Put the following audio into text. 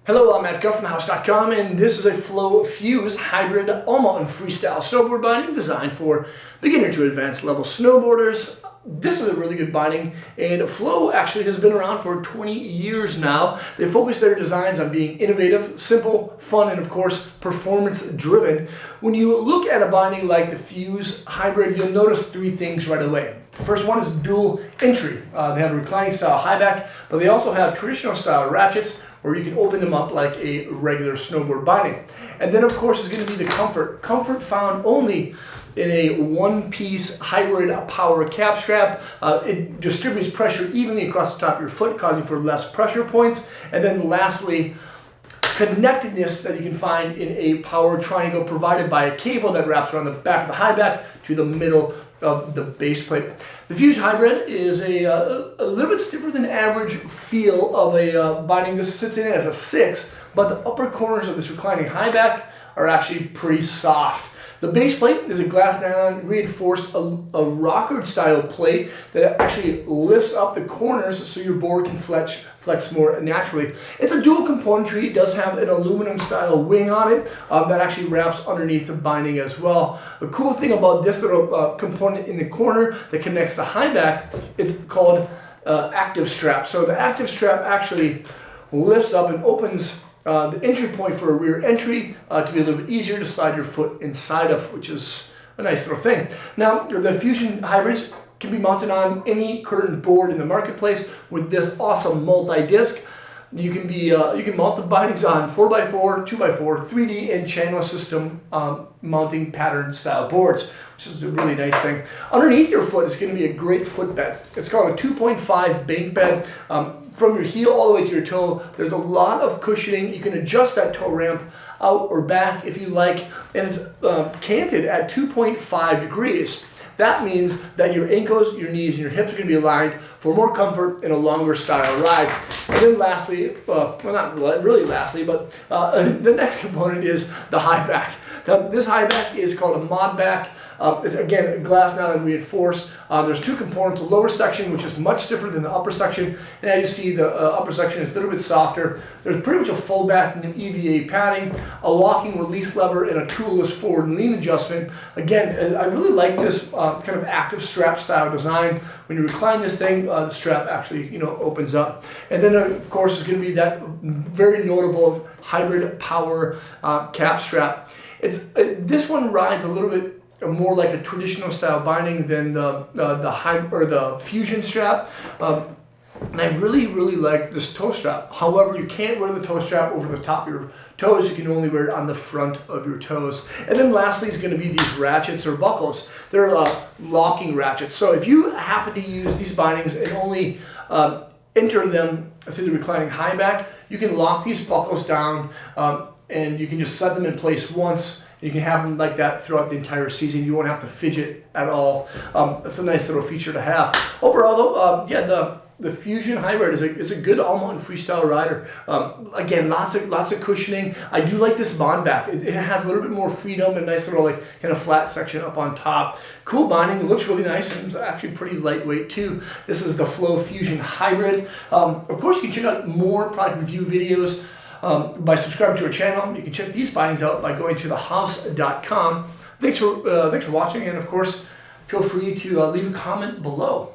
Hello, I'm Matt Guff from thehouse.com, and this is a Flow Fuse hybrid all-mountain freestyle snowboard binding designed for beginner to advanced level snowboarders. This is a really good binding, and Flow actually has been around for 20 years now. They focus their designs on being innovative, simple, fun, and of course, performance-driven. When you look at a binding like the Fuse hybrid, you'll notice three things right away. The first one is dual entry. They have a reclining style high back, but they also have traditional style ratchets where you can open them up like a regular snowboard binding. And then of course is going to be the comfort. Comfort found only in a one-piece hybrid power cap strap. It distributes pressure evenly across the top of your foot, causing for less pressure points. And then lastly, connectedness that you can find in a power triangle provided by a cable that wraps around the back of the high back to the middle of the base plate. The Fuse hybrid is a little bit stiffer than average feel of a binding. This sits in as a 6, but the upper corners of this reclining high back are actually pretty soft. The base plate is a glass nylon reinforced a rocker style plate that actually lifts up the corners so your board can flex more naturally. It's a dual componentry. It does have an aluminum style wing on it that actually wraps underneath the binding as well. The cool thing about this little component in the corner that connects the high back, it's called active strap. So the active strap actually lifts up and opens the entry point for a rear entry to be a little bit easier to slide your foot inside of, which is a nice little thing. Now, the Fusion hybrids can be mounted on any current board in the marketplace with this awesome multi-disc. You can mount the bindings on 4x4, 2x4, 3D, and channel system mounting pattern style boards, which is a really nice thing. Underneath your foot is going to be a great footbed. It's called a 2.5 bank bed. From your heel all the way to your toe, there's a lot of cushioning. You can adjust that toe ramp out or back if you like, and it's canted at 2.5 degrees. That means that your ankles, your knees, and your hips are going to be aligned for more comfort in a longer style ride. And then lastly, well not really lastly, but the next component is the high back. Now this high back is called a mod back. It's again glass nylon reinforced. There's two components, a lower section which is much different than the upper section, and as you see the upper section is a little bit softer. There's pretty much a full back and an EVA padding, a locking release lever, and a toolless forward and lean adjustment. Again, I really like this kind of active strap style design. When you recline this thing, the strap actually opens up. And then of course is going to be that very notable hybrid power cap strap. This one rides a little bit more like a traditional style binding than the Fusion strap. And I really like this toe strap. However, you can't wear the toe strap over the top of your toes. You can only wear it on the front of your toes. And then lastly is going to be these ratchets or buckles. They're locking ratchets. So if you happen to use these bindings and only enter them through the reclining high back, you can lock these buckles down and you can just set them in place once. You can have them like that throughout the entire season. You won't have to fidget at all. That's a nice little feature to have. Overall though, yeah, the Fusion hybrid is a good all-mountain freestyle rider. Again, lots of cushioning. I do like this bond back. It has a little bit more freedom and a nice little kind of flat section up on top. Cool binding. It looks really nice and it's actually pretty lightweight too. This is the Flow Fusion hybrid. Of course, you can check out more product review videos by subscribing to our channel. You can check these bindings out by going to thehouse.com. Thanks for watching, and of course, feel free to leave a comment below.